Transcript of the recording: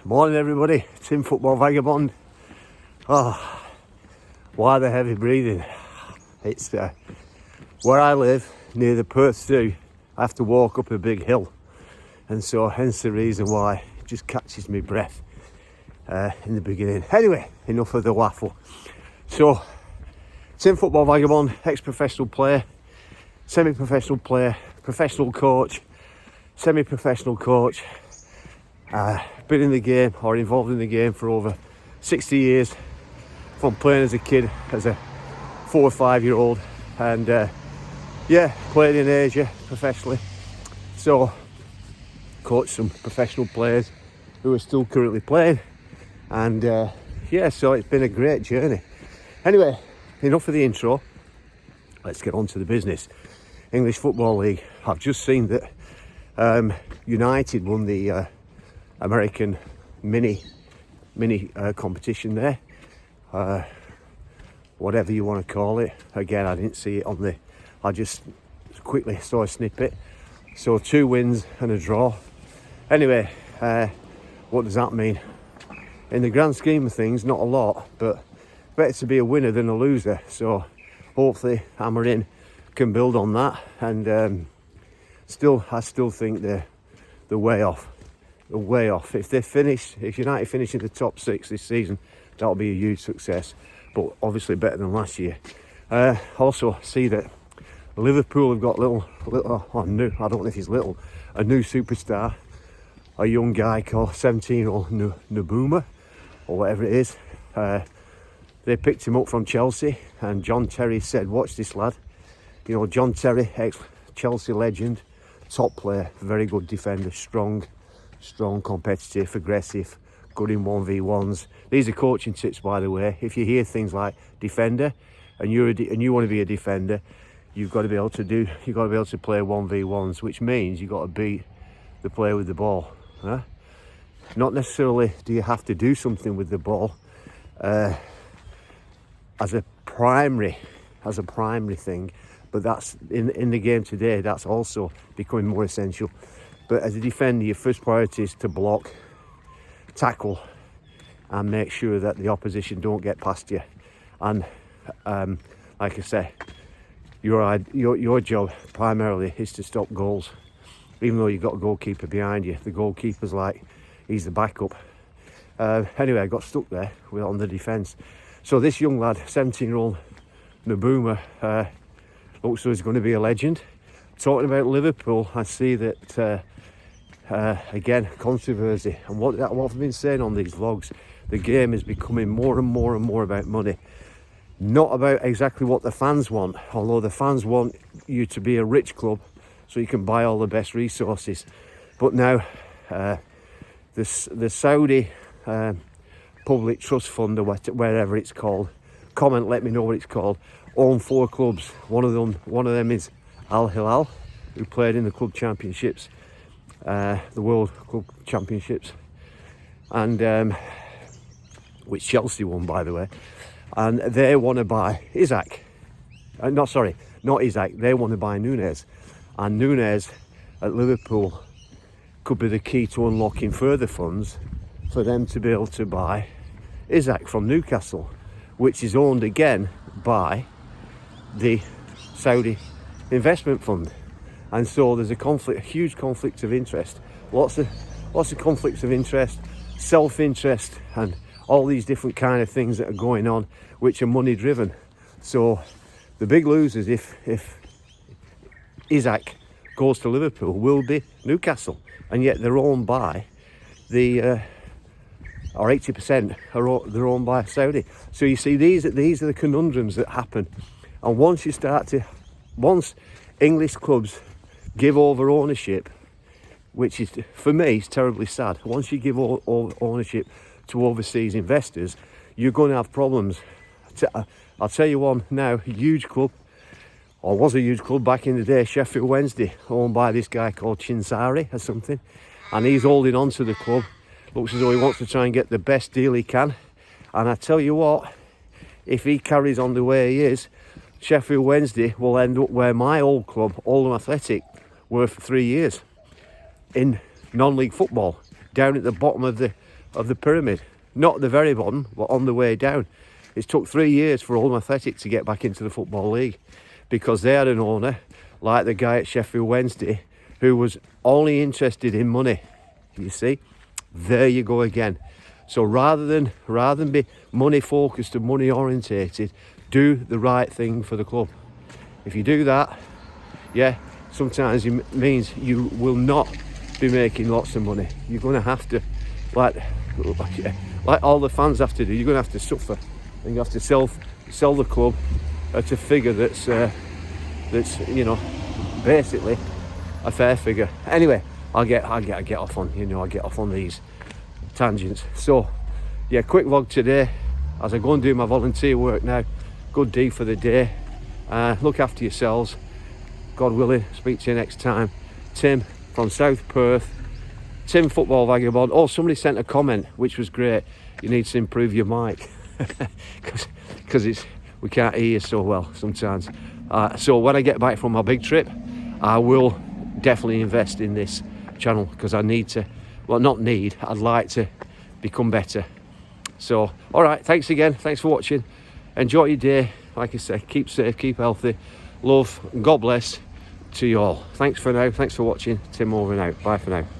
Morning everybody, Tim Football Vagabond. Oh, why the heavy breathing? It's where I live, near the Perth Zoo. I have to walk up a big hill, and so hence the reason why it just catches me breath in the beginning. Anyway, enough of the waffle. So, Tim Football Vagabond, ex-professional player, semi-professional player, professional coach, semi-professional coach. Been in the game or involved in the game for over 60 years, from playing as a kid, as a 4 or 5 year old, and played in Asia professionally. So coached some professional players who are still currently playing, and so it's been a great journey. Anyway, enough of the intro, let's get on to the business. English Football League. I've just seen that United won the American mini competition there, whatever you want to call it. Again, I didn't see it I just quickly saw a snippet. So 2 wins and a draw. Anyway, what does that mean? In the grand scheme of things, not a lot, but better to be a winner than a loser. So hopefully Hammer can build on that, and I still think they're way off. Way off. If United finish in the top 6 this season, that'll be a huge success, but obviously better than last year. Also see that Liverpool have got a new, I don't know if he's little, a new superstar, a young guy called 17-year-old Nabuma, or whatever it is. They picked him up from Chelsea, and John Terry said, watch this lad. You know, John Terry, ex-Chelsea legend, top player, very good defender, strong, competitive, aggressive, good in 1v1s. These are coaching tips, by the way. If you hear things like defender, and you want to be a defender, you've got to be able to play 1v1s, which means you've got to beat the player with the ball. Huh? Not necessarily do you have to do something with the ball as a primary thing, but that's in the game today. That's also becoming more essential. But as a defender, your first priority is to block, tackle, and make sure that the opposition don't get past you. And like I say, your job primarily is to stop goals. Even though you've got a goalkeeper behind you, the goalkeeper's like, he's the backup. Anyway, I got stuck there on the defence. So this young lad, 17-year-old Nabuma, looks like he's going to be a legend. Talking about Liverpool, I see that again, controversy, and what I've been saying on these vlogs, the game is becoming more and more about money, not about exactly what the fans want, although the fans want you to be a rich club so you can buy all the best resources. But now the Saudi Public Trust Fund, or wherever it's called, comment, let me know what it's called, own 4 clubs. One of them is Al Hilal, who played in the club championships, the World Club Championships, and which Chelsea won, by the way. And they want to buy Isaac. Not Isaac. They want to buy Nunez, and Nunez at Liverpool could be the key to unlocking further funds for them to be able to buy Isaac from Newcastle, which is owned again by the Saudi investment fund. And so there's a huge conflict of interest, lots of conflicts of interest, self-interest, and all these different kind of things that are going on, which are money driven. So the big losers, if Isaac goes to Liverpool, will be Newcastle, and yet they're owned by or 80% they're owned by Saudi. So you see, these are the conundrums that happen. And once English clubs give over ownership, which is, for me, is terribly sad. Once you give ownership to overseas investors, you're going to have problems. I'll tell you one now, huge club, or was a huge club back in the day, Sheffield Wednesday, owned by this guy called Chinsari or something, and he's holding on to the club. Looks as though he wants to try and get the best deal he can. And I tell you what, if he carries on the way he is, Sheffield Wednesday will end up where my old club, Oldham Athletic, were for 3 years, in non-league football, down at the bottom of the of the pyramid. Not at the very bottom, but on the way down. It took 3 years for Oldham Athletic to get back into the Football League because they had an owner, like the guy at Sheffield Wednesday, who was only interested in money. You see? There you go again. So rather than be money focused and money orientated, do the right thing for the club. If you do that, yeah, sometimes it means you will not be making lots of money. You're going to have to, like all the fans have to do, you're going to have to suffer, and you have to sell the club at a figure that's basically a fair figure. Anyway, I get off on I get off on these tangents. So yeah, quick vlog today as I go and do my volunteer work now. Good deed for the day. Look after yourselves. God willing, speak to you next time. Tim from South Perth. Tim Football Vagabond. Oh, somebody sent a comment which was great. You need to improve your mic because we can't hear you so well sometimes. So when I get back from my big trip, I will definitely invest in this channel because I need to. Well, not need. I'd like to become better. So, all right. Thanks again. Thanks for watching. Enjoy your day. Like I said, keep safe, keep healthy. Love and God bless to you all. Thanks for now. Thanks for watching. Tim over and out. Bye for now.